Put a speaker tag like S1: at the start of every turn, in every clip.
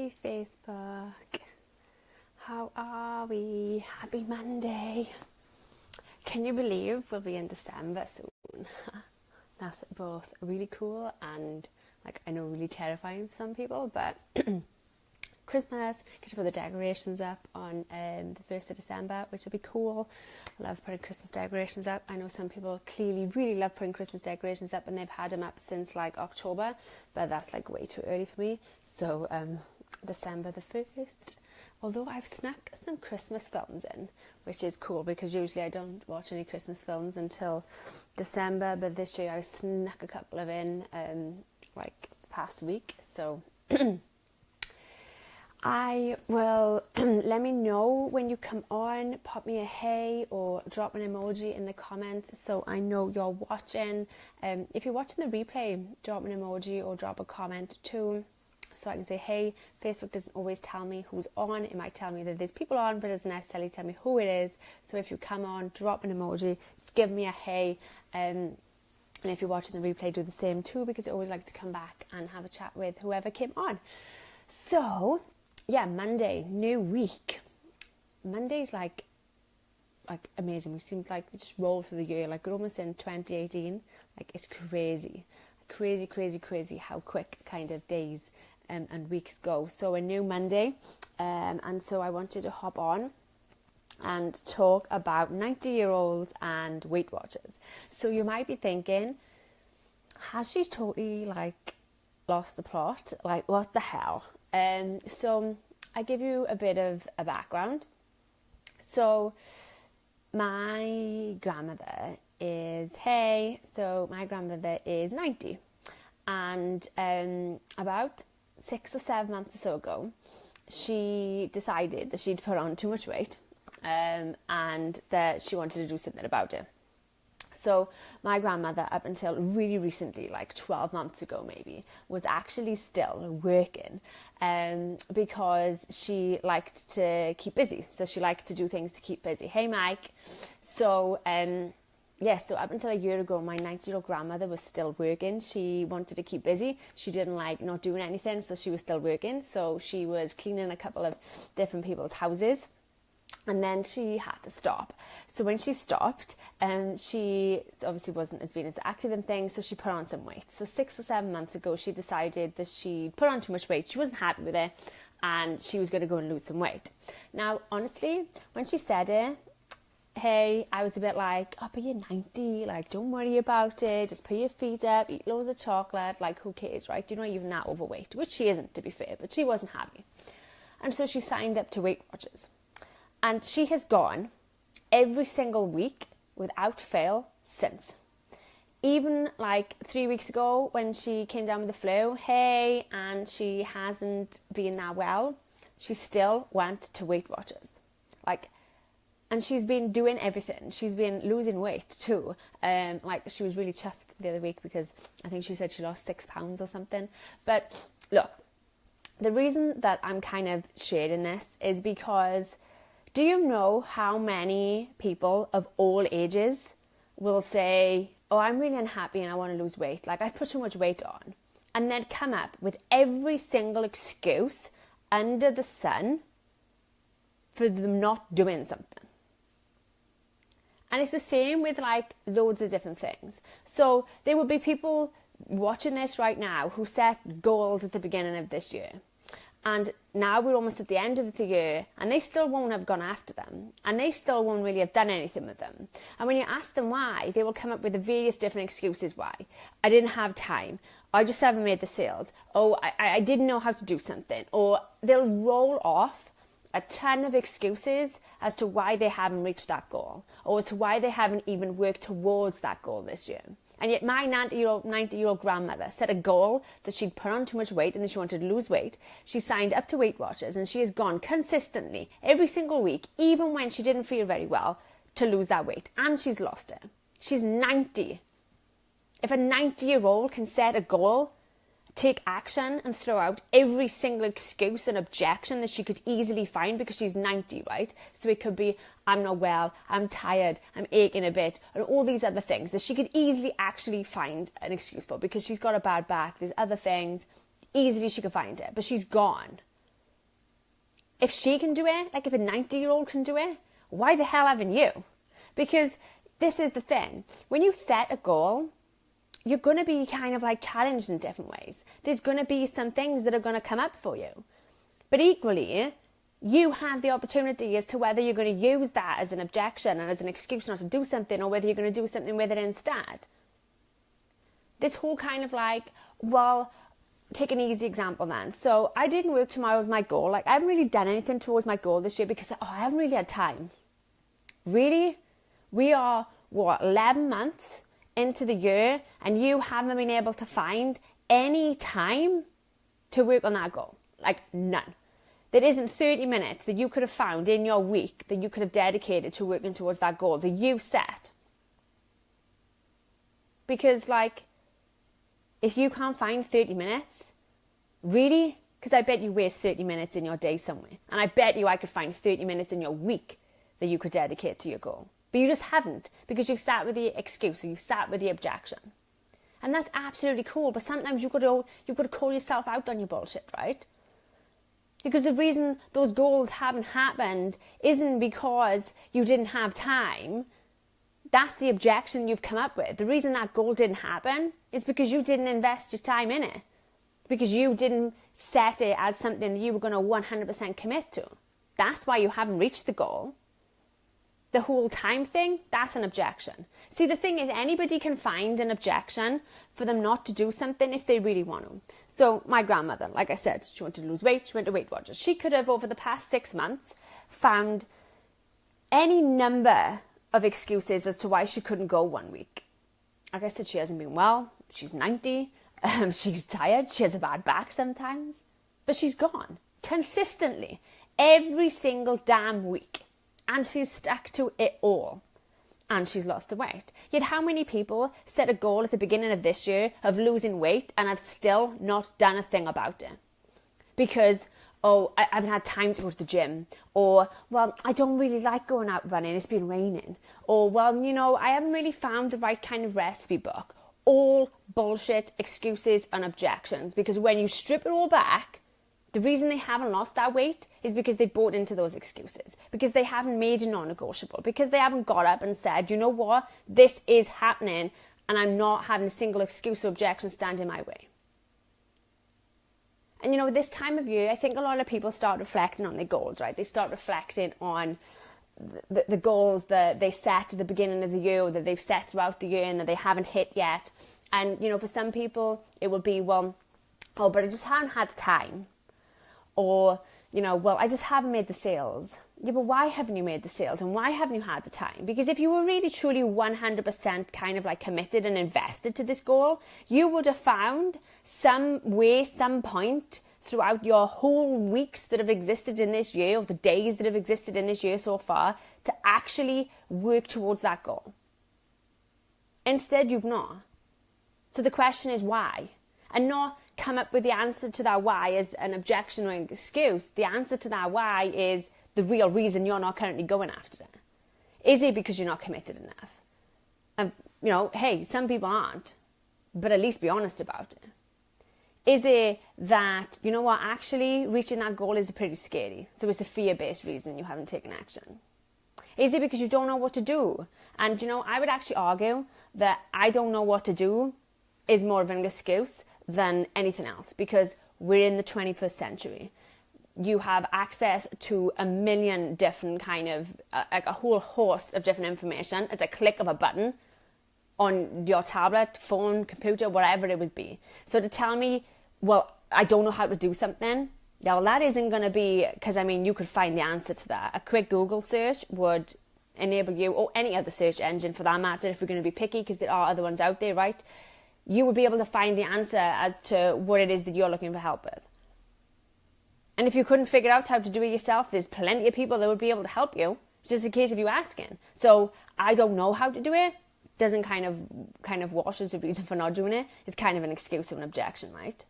S1: Hey Facebook, how are we? Happy Monday. Can you believe we'll be in December soon? That's both really cool and I know really terrifying for some people, but Christmas, get to put the decorations up on the 1st of December, which will be cool. I love putting Christmas decorations up. I know some people clearly really love putting Christmas decorations up and they've had them up since October, but that's way too early for me. So December the 1st, although I've snuck some Christmas films in, which is cool because usually I don't watch any Christmas films until December, but this year I snuck a couple of in past week. So I will, let me know when you come on, pop me a hey or drop an emoji in the comments so I know you're watching. If you're watching the replay, drop an emoji or drop a comment too, so I can say hey. Facebook doesn't always tell me who's on. It might tell me that there's people on, but it doesn't necessarily tell me who it is. So if you come on, drop an emoji, give me a hey. And if you're watching the replay, do the same too, because I always like to come back and have a chat with whoever came on. So yeah, Monday, new week. Monday's amazing. We seem we just roll through the year. We're almost in 2018. It's crazy how quick kind of days and weeks go. So a new Monday, and so I wanted to hop on and talk about 90-year-olds and Weight Watchers. So you might be thinking, has she totally lost the plot? What the hell? So I give you a bit of a background. So my grandmother is 90, and about 6 or 7 months or so ago, she decided that she'd put on too much weight, and that she wanted to do something about it. So my grandmother, up until really recently, 12 months ago maybe, was actually still working because she liked to keep busy. So she liked to do things to keep busy. Hey, Mike. So, so up until a year ago, my 90-year-old grandmother was still working. She wanted to keep busy. She didn't like not doing anything, so she was still working. So she was cleaning a couple of different people's houses. And then she had to stop. So when she stopped, she obviously wasn't being as active in things, so she put on some weight. So 6 or 7 months ago, she decided that she'd put on too much weight. She wasn't happy with it, and she was going to go and lose some weight. Now, honestly, when she said it, hey, I was a bit but you're 90, don't worry about it. Just put your feet up, eat loads of chocolate, who cares, right? You're not even that overweight, which she isn't, to be fair, but she wasn't happy. And so she signed up to Weight Watchers. And she has gone every single week without fail since. Even 3 weeks ago when she came down with the flu, and she hasn't been that well, she still went to Weight Watchers. And she's been doing everything. She's been losing weight too. She was really chuffed the other week because I think she said she lost 6 pounds or something. But look, the reason that I'm kind of sharing this is because, do you know how many people of all ages will say, oh, I'm really unhappy and I want to lose weight. I've put too much weight on. And then come up with every single excuse under the sun for them not doing something. And it's the same with loads of different things. So there will be people watching this right now who set goals at the beginning of this year. And now we're almost at the end of the year and they still won't have gone after them. And they still won't really have done anything with them. And when you ask them why, they will come up with the various different excuses why. I didn't have time. I just haven't made the sales. Oh, I didn't know how to do something. Or they'll roll off a ton of excuses as to why they haven't reached that goal. Or as to why they haven't even worked towards that goal this year. And yet my 90-year-old grandmother set a goal that she'd put on too much weight and that she wanted to lose weight. She signed up to Weight Watchers and she has gone consistently every single week, even when she didn't feel very well, to lose that weight. And she's lost it. She's 90. If a 90-year-old can set a goal, take action and throw out every single excuse and objection that she could easily find because she's 90, right? So it could be, I'm not well, I'm tired, I'm aching a bit, and all these other things that she could easily actually find an excuse for because she's got a bad back, there's other things, easily she could find it, but she's gone. if she can do it, like if a 90-year-old can do it, why the hell haven't you? Because this is the thing. When you set a goal, you're going to be kind of like challenged in different ways. There's going to be some things that are going to come up for you. But equally, you have the opportunity as to whether you're going to use that as an objection and as an excuse not to do something, or whether you're going to do something with it instead. This whole kind of like, well, take an easy example then. So I didn't work towards my goal. Like, I haven't really done anything towards my goal this year because I haven't really had time. Really? We are, 11 months into the year and you haven't been able to find any time to work on that goal. Like, none. There isn't 30 minutes that you could have found in your week that you could have dedicated to working towards that goal that you set. Because, like, if you can't find 30 minutes, really? Because I bet you waste 30 minutes in your day somewhere. And I bet you I could find 30 minutes in your week that you could dedicate to your goal. But you just haven't, because you've sat with the excuse, or you've sat with the objection. And that's absolutely cool, but sometimes you've got to call yourself out on your bullshit, right? Because the reason those goals haven't happened isn't because you didn't have time. That's the objection you've come up with. The reason that goal didn't happen is because you didn't invest your time in it. Because you didn't set it as something that you were going to 100% commit to. That's why you haven't reached the goal. The whole time thing, that's an objection. See, the thing is, anybody can find an objection for them not to do something if they really want to. So my grandmother, like I said, she wanted to lose weight. She went to Weight Watchers. She could have, over the past 6 months, found any number of excuses as to why she couldn't go 1 week. Like I said, she hasn't been well. She's 90. She's tired. She has a bad back sometimes. But she's gone consistently every single damn week. And she's stuck to it all. And she's lost the weight. Yet how many people set a goal at the beginning of this year of losing weight and have still not done a thing about it? Because, I haven't had time to go to the gym. Or, well, I don't really like going out running. It's been raining. Or, well, I haven't really found the right kind of recipe book. All bullshit excuses and objections. Because when you strip it all back, the reason they haven't lost that weight is because they bought into those excuses. Because they haven't made it non-negotiable. Because they haven't got up and said, you know what? This is happening and I'm not having a single excuse or objection stand in my way. And this time of year, I think a lot of people start reflecting on their goals, right? They start reflecting on the goals that they set at the beginning of the year, or that they've set throughout the year and that they haven't hit yet. And, for some people, it will be, but I just haven't had the time. Or, I just haven't made the sales. Yeah, but why haven't you made the sales? And why haven't you had the time? Because if you were really, truly 100% kind of like committed and invested to this goal, you would have found some way, some point throughout your whole weeks that have existed in this year, or the days that have existed in this year so far, to actually work towards that goal. Instead, you've not. So the question is why? And not come up with the answer to that why as an objection or an excuse. The answer to that why is the real reason you're not currently going after it. Is it because you're not committed enough? And, hey, some people aren't, but at least be honest about it. Is it that, actually reaching that goal is pretty scary, so it's a fear-based reason you haven't taken action? Is it because you don't know what to do? And, I would actually argue that I don't know what to do is more of an excuse than anything else, because we're in the 21st century. You have access to a million different kind of, like a whole host of different information at a click of a button on your tablet, phone, computer, whatever it would be. So to tell me, I don't know how to do something, that isn't going to be, because you could find the answer to that. A quick Google search would enable you, or any other search engine for that matter, if we're going to be picky, because there are other ones out there, right? You would be able to find the answer as to what it is that you're looking for help with. And if you couldn't figure out how to do it yourself, there's plenty of people that would be able to help you. It's just a case of you asking. So I don't know how to do it doesn't kind of wash as a reason for not doing it. It's kind of an excuse of an objection, right?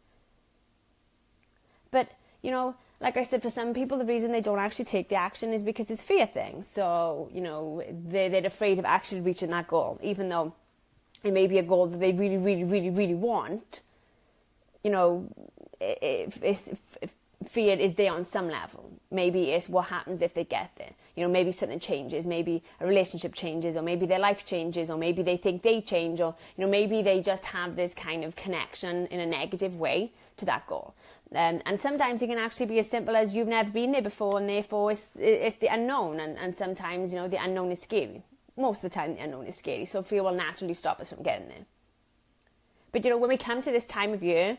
S1: But, like I said, for some people, the reason they don't actually take the action is because it's fear thing. So, they're afraid of actually reaching that goal, even though it may be a goal that they really, really, really, really want. If fear is there on some level. Maybe it's what happens if they get there. Maybe something changes, maybe a relationship changes, or maybe their life changes, or maybe they think they change, or, maybe they just have this kind of connection in a negative way to that goal. And sometimes it can actually be as simple as you've never been there before, and therefore it's the unknown. And sometimes, the unknown is scary. Most of the time, the unknown is scary. So fear will naturally stop us from getting there. But, when we come to this time of year,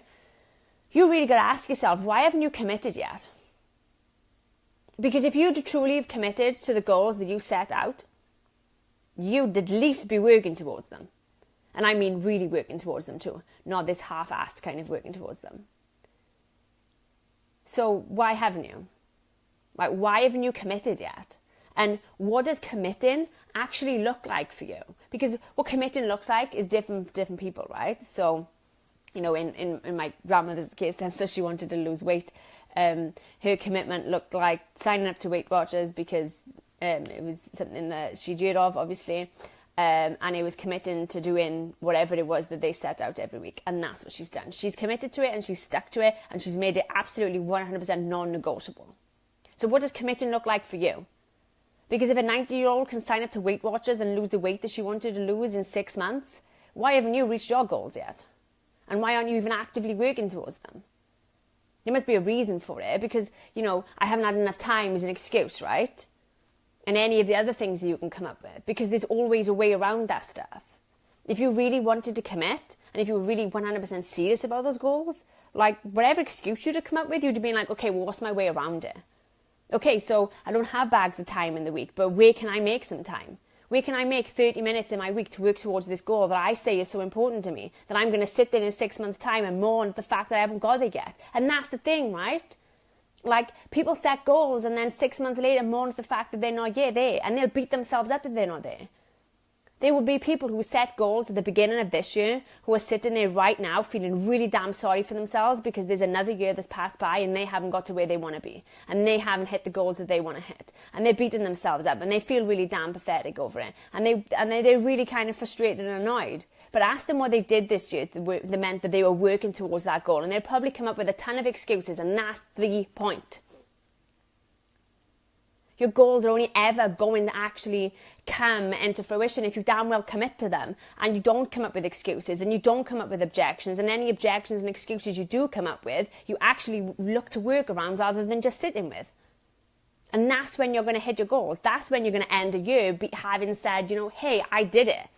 S1: you really got to ask yourself, why haven't you committed yet? Because if you truly have committed to the goals that you set out, you'd at least be working towards them. And I mean really working towards them too, not this half-assed kind of working towards them. So why haven't you? Like, why haven't you committed yet? And what does committing actually look like for you? Because what committing looks like is different for different people, right? So, in my grandmother's case, then, so she wanted to lose weight. Her commitment looked like signing up to Weight Watchers because it was something that she dreamed of, obviously. And it was committing to doing whatever it was that they set out every week. And that's what she's done. She's committed to it and she's stuck to it and she's made it absolutely 100% non-negotiable. So what does committing look like for you? Because if a 90-year-old can sign up to Weight Watchers and lose the weight that she wanted to lose in 6 months, why haven't you reached your goals yet? And why aren't you even actively working towards them? There must be a reason for it because, I haven't had enough time is an excuse, right? And any of the other things that you can come up with, because there's always a way around that stuff. If you really wanted to commit, and if you were really 100% serious about those goals, like whatever excuse you'd have come up with, you'd have been like, okay, well, what's my way around it? Okay, so I don't have bags of time in the week, but where can I make some time? Where can I make 30 minutes in my week to work towards this goal that I say is so important to me, that I'm going to sit there in 6 months' time and mourn at the fact that I haven't got it yet? And that's the thing, right? Like, people set goals and then 6 months later mourn at the fact that they're not yet there, and they'll beat themselves up if they're not there. There will be people who set goals at the beginning of this year who are sitting there right now feeling really damn sorry for themselves because there's another year that's passed by and they haven't got to where they want to be and they haven't hit the goals that they want to hit, and they're beating themselves up and they feel really damn pathetic over it, and they're really kind of frustrated and annoyed. But ask them what they did this year that meant that they were working towards that goal, and they'll probably come up with a ton of excuses, and that's the point. Your goals are only ever going to actually come into fruition if you damn well commit to them and you don't come up with excuses and you don't come up with objections, and any objections and excuses you do come up with, you actually look to work around rather than just sitting with. And that's when you're going to hit your goals. That's when you're going to end a year having said, hey, I did it.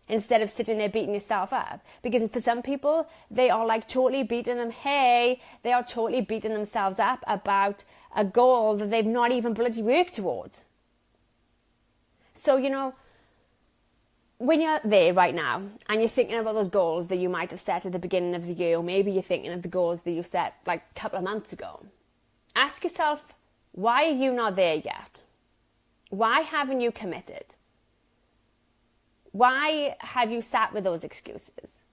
S1: Instead of sitting there beating yourself up. Because for some people, they are like totally beating they are totally beating themselves up about a goal that they've not even bloody worked towards. So, when you're there right now and you're thinking about those goals that you might have set at the beginning of the year, or maybe you're thinking of the goals that you set like a couple of months ago, ask yourself, why are you not there yet? Why haven't you committed? Why have you sat with those excuses?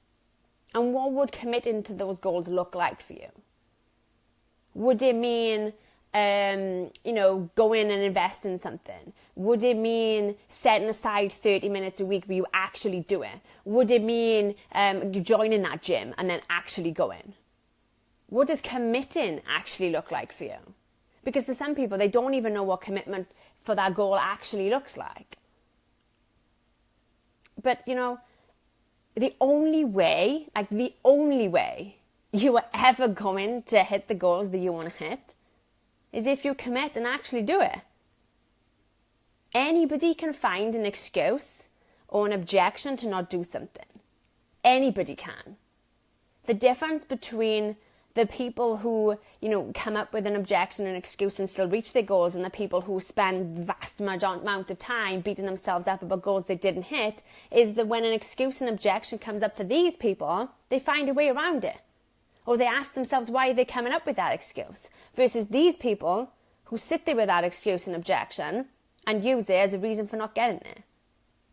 S1: And what would committing to those goals look like for you? Would it mean, go in and invest in something? Would it mean setting aside 30 minutes a week where you actually do it? Would it mean you joining that gym and then actually going? What does committing actually look like for you? Because for some people, they don't even know what commitment for that goal actually looks like. But, the only way you are ever going to hit the goals that you want to hit is if you commit and actually do it. Anybody can find an excuse or an objection to not do something. Anybody can. The difference between the people who, come up with an objection and excuse and still reach their goals, and the people who spend vast amount of time beating themselves up about goals they didn't hit, is that when an excuse and objection comes up for these people, they find a way around it. Or they ask themselves, why are they coming up with that excuse? Versus these people who sit there with that excuse and objection and use it as a reason for not getting there.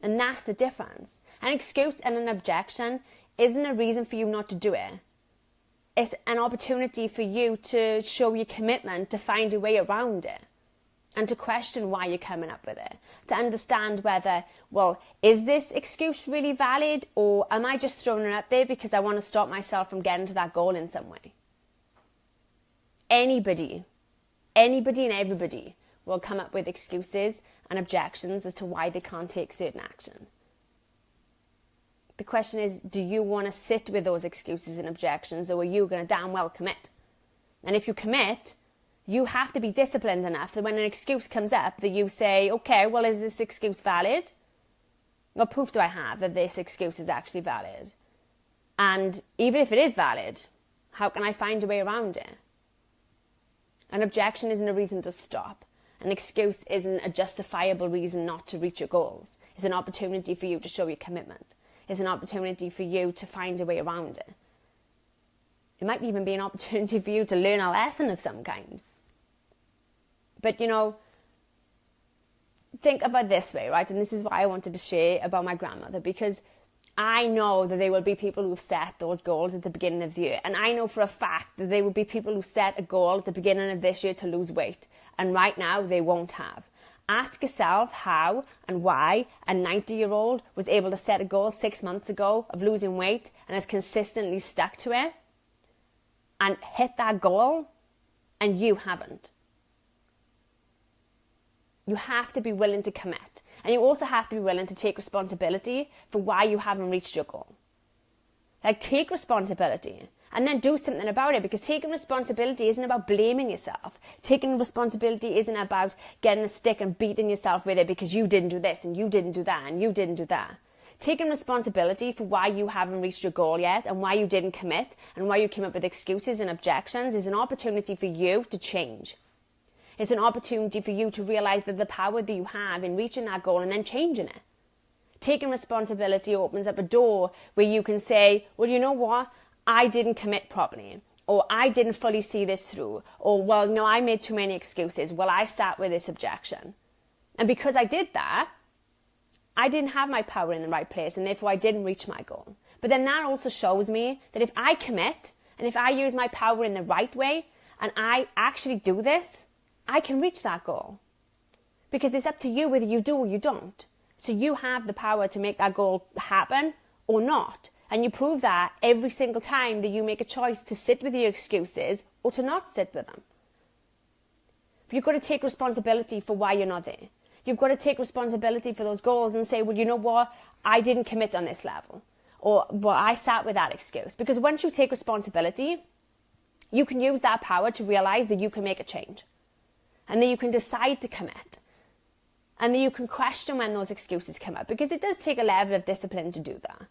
S1: And that's the difference. An excuse and an objection isn't a reason for you not to do it. It's an opportunity for you to show your commitment, to find a way around it, and to question why you're coming up with it. To understand whether, is this excuse really valid, or am I just throwing it up there because I want to stop myself from getting to that goal in some way? Anybody Anybody and everybody will come up with excuses and objections as to why they can't take certain action. The question is, do you want to sit with those excuses and objections, or are you going to damn well commit? And if you commit, you have to be disciplined enough that when an excuse comes up that you say, okay, well, is this excuse valid? What proof do I have that this excuse is actually valid? And even if it is valid, how can I find a way around it? An objection isn't a reason to stop. An excuse isn't a justifiable reason not to reach your goals. It's an opportunity for you to show your commitment. It's an opportunity for you to find a way around it. It might even be an opportunity for you to learn a lesson of some kind. But, think about this way, right? And this is why I wanted to share about my grandmother, because I know that there will be people who've set those goals at the beginning of the year. And I know for a fact that there will be people who set a goal at the beginning of this year to lose weight. And right now, they won't have. Ask yourself how and why a 90-year-old was able to set a goal 6 months ago of losing weight and has consistently stuck to it and hit that goal, and you haven't. You have to be willing to commit. And you also have to be willing to take responsibility for why you haven't reached your goal. Like, take responsibility and then do something about it, because taking responsibility isn't about blaming yourself. Taking responsibility isn't about getting a stick and beating yourself with it because you didn't do this and you didn't do that and you didn't do that. Taking responsibility for why you haven't reached your goal yet and why you didn't commit and why you came up with excuses and objections is an opportunity for you to change. It's an opportunity for you to realize that the power that you have in reaching that goal and then changing it. Taking responsibility opens up a door where you can say, well, you know what? I didn't commit properly, or I didn't fully see this through, or, well, no, I made too many excuses. Well, I sat with this objection. And because I did that, I didn't have my power in the right place, and therefore I didn't reach my goal. But then that also shows me that if I commit, and if I use my power in the right way, and I actually do this, I can reach that goal. Because it's up to you whether you do or you don't. So you have the power to make that goal happen or not. And you prove that every single time that you make a choice to sit with your excuses or to not sit with them. But you've got to take responsibility for why you're not there. You've got to take responsibility for those goals and say, well, you know what? I didn't commit on this level. Or, well, I sat with that excuse. Because once you take responsibility, you can use that power to realize that you can make a change. And then you can decide to commit. And then you can question when those excuses come up. Because it does take a level of discipline to do that.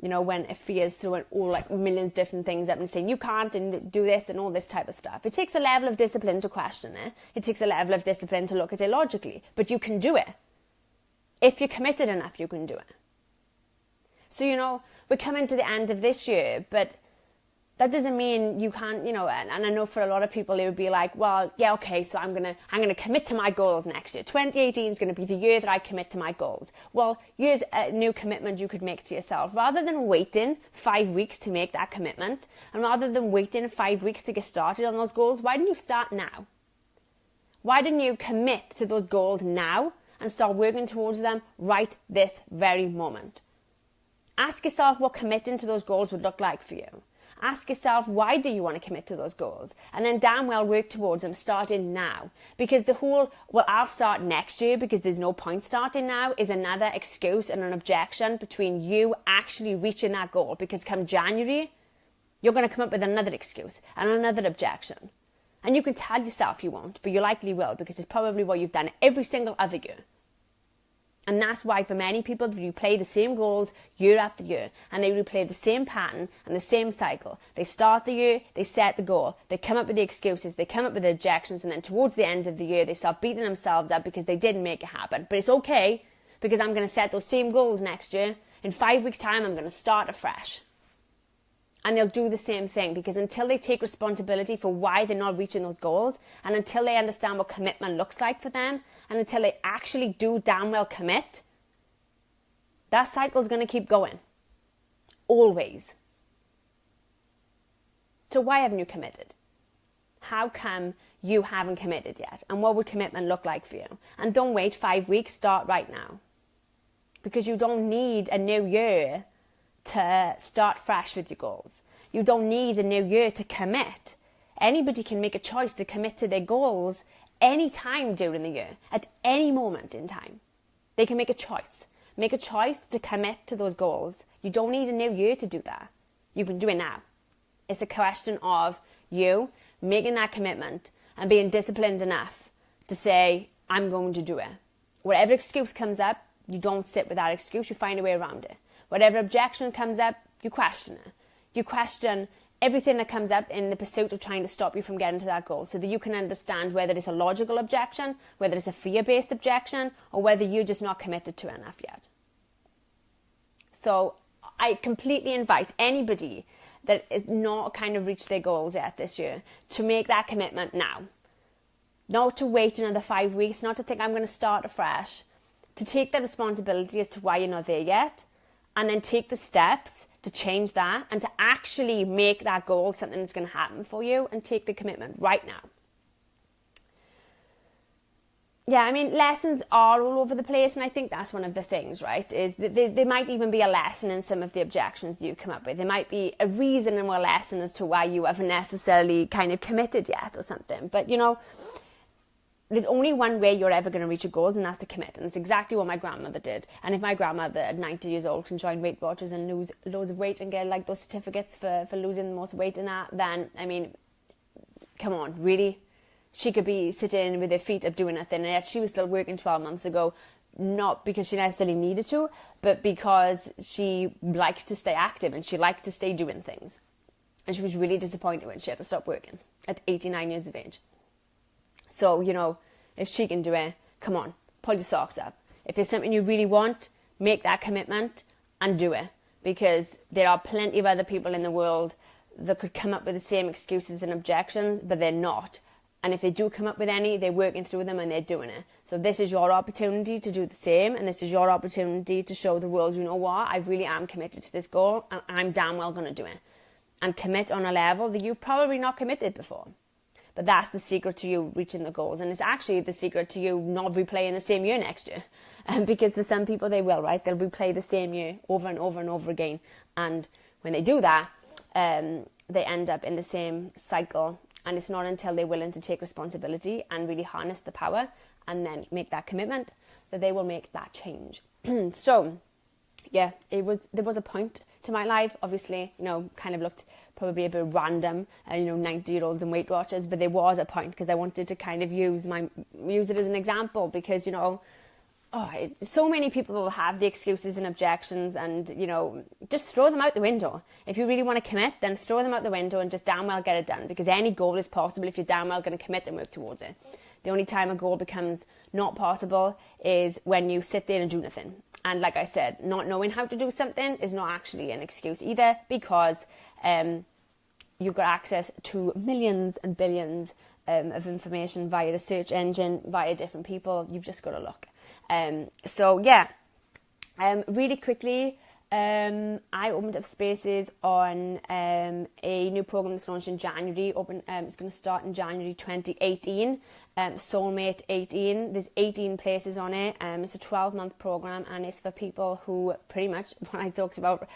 S1: You know, when a fear is throwing all like millions of different things up and saying you can't and do this and all this type of stuff. It takes a level of discipline to question it. It takes a level of discipline to look at it logically. But you can do it. If you're committed enough, you can do it. So, you know, we're coming to the end of this year, but that doesn't mean you can't, you know, and I know for a lot of people it would be like, well, yeah, okay, so I'm gonna commit to my goals next year. 2018 is going to be the year that I commit to my goals. Well, here's a new commitment you could make to yourself. Rather than waiting 5 weeks to make that commitment, and rather than waiting 5 weeks to get started on those goals, why didn't you start now? Why didn't you commit to those goals now and start working towards them right this very moment? Ask yourself what committing to those goals would look like for you. Ask yourself, why do you want to commit to those goals? And then damn well work towards them starting now. Because the whole, well, I'll start next year because there's no point starting now is another excuse and an objection between you actually reaching that goal. Because come January, you're going to come up with another excuse and another objection. And you can tell yourself you won't, but you likely will because it's probably what you've done every single other year. And that's why for many people, they replay the same goals year after year. And they replay the same pattern and the same cycle. They start the year, they set the goal. They come up with the excuses, they come up with the objections. And then towards the end of the year, they start beating themselves up because they didn't make it happen. But it's okay because I'm going to set those same goals next year. In 5 weeks' time, I'm going to start afresh. And they'll do the same thing because until they take responsibility for why they're not reaching those goals and until they understand what commitment looks like for them and until they actually do damn well commit, that cycle is going to keep going. Always. So why haven't you committed? How come you haven't committed yet? And what would commitment look like for you? And don't wait 5 weeks, start right now. Because you don't need a new year to start fresh with your goals. You don't need a new year to commit. Anybody can make a choice to commit to their goals any time during the year, at any moment in time. They can make a choice. Make a choice to commit to those goals. You don't need a new year to do that. You can do it now. It's a question of you making that commitment and being disciplined enough to say, I'm going to do it. Whatever excuse comes up, you don't sit with that excuse. You find a way around it. Whatever objection comes up, you question it. You question everything that comes up in the pursuit of trying to stop you from getting to that goal, so that you can understand whether it's a logical objection, whether it's a fear-based objection, or whether you're just not committed to it enough yet. So I completely invite anybody that is not kind of reached their goals yet this year to make that commitment now. Not to wait another 5 weeks, not to think I'm going to start afresh, to take the responsibility as to why you're not there yet, and then take the steps to change that and to actually make that goal something that's going to happen for you, and take the commitment right now. Yeah, I mean, lessons are all over the place, and I think that's one of the things, right, is that there might even be a lesson in some of the objections that you come up with. There might be a reason and a lesson as to why you haven't necessarily kind of committed yet or something. But, you know, there's only one way you're ever going to reach your goals, and that's to commit. And it's exactly what my grandmother did. And if my grandmother at 90 years old can join Weight Watchers and lose loads of weight and get like those certificates for losing the most weight in that, then, I mean, come on, really? She could be sitting with her feet up doing nothing, and yet she was still working 12 months ago, not because she necessarily needed to, but because she liked to stay active and she liked to stay doing things. And she was really disappointed when she had to stop working at 89 years of age. So, you know, if she can do it, come on, pull your socks up. If it's something you really want, make that commitment and do it. Because there are plenty of other people in the world that could come up with the same excuses and objections, but they're not. And if they do come up with any, they're working through them and they're doing it. So this is your opportunity to do the same. And this is your opportunity to show the world, you know what, I really am committed to this goal, and I'm damn well going to do it. And commit on a level that you've probably not committed before. But that's the secret to you reaching the goals. And it's actually the secret to you not replaying the same year next year. Because for some people they will, right? They'll replay the same year over and over and over again. And when they do that, they end up in the same cycle. And it's not until they're willing to take responsibility and really harness the power and then make that commitment that they will make that change. So, yeah, there was a point to my life. Obviously, you know, kind of looked probably a bit random, 90-year-olds and Weight Watchers, but there was a point because I wanted to kind of use it as an example, because, you know, so many people will have the excuses and objections, and, you know, just throw them out the window. If you really want to commit, then throw them out the window and just damn well get it done, because any goal is possible if you're damn well going to commit and work towards it. The only time a goal becomes not possible is when you sit there and do nothing. And like I said, not knowing how to do something is not actually an excuse either, because you've got access to millions and billions of information via the search engine, via different people. You've just got to look. So yeah, really quickly, I opened up spaces on a new program that's launched in January. It's going to start in January 2018. Soulmate 18. There's 18 places on it. It's a 12-month program, and it's for people who pretty much, when I talked about,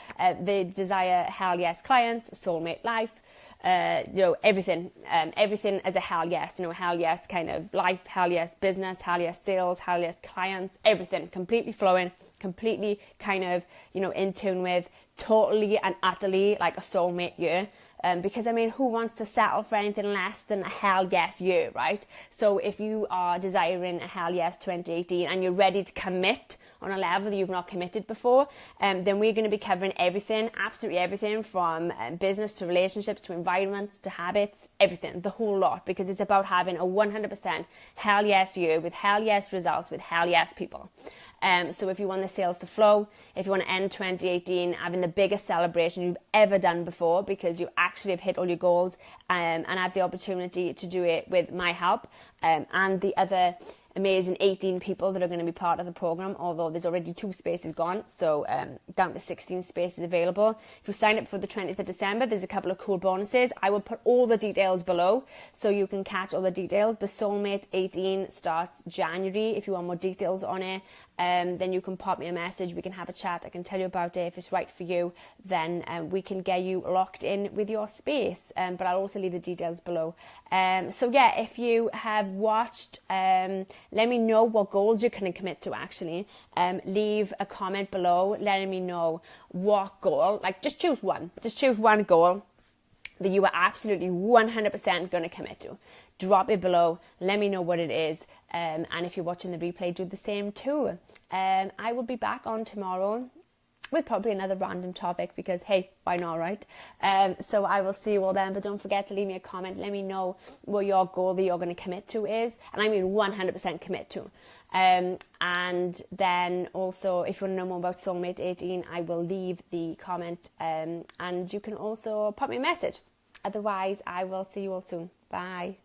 S1: they desire hell yes clients, soulmate life. Everything as a hell yes, hell yes kind of life, hell yes business, hell yes sales, hell yes clients, everything completely flowing, completely kind of, in tune with, totally and utterly like a soulmate year. Because I mean, who wants to settle for anything less than a hell yes year, right? So if you are desiring a hell yes 2018 and you're ready to commit on a level that you've not committed before, then we're going to be covering everything, absolutely everything, from business to relationships to environments to habits, everything, the whole lot, because it's about having a 100% hell yes year with hell yes results with hell yes people. So if you want the sales to flow, if you want to end 2018 having the biggest celebration you've ever done before because you actually have hit all your goals, and have the opportunity to do it with my help, and the other amazing 18 people that are going to be part of the program, although there's already 2 spaces gone, so down to 16 spaces available. If you sign up for the 20th of December, there's a couple of cool bonuses. I will put all the details below so you can catch all the details. But Soulmate 18 starts January. If you want more details on it, then you can pop me a message. We can have a chat. I can tell you about it. If it's right for you, then we can get you locked in with your space. But I'll also leave the details below. So yeah, if you have watched, let me know what goals you're going to commit to, actually. Leave a comment below letting me know what goal, like just choose one goal that you are absolutely 100% going to commit to. Drop it below, let me know what it is, and if you're watching the replay, do the same too. I will be back on tomorrow with probably another random topic, because hey, why not, right? So I will see you all then, but don't forget to leave me a comment. Let me know what your goal that you're going to commit to is, and I mean 100% commit to. And then also, if you want to know more about Soulmate 18, I will leave the comment, and you can also pop me a message. Otherwise, I will see you all soon. Bye.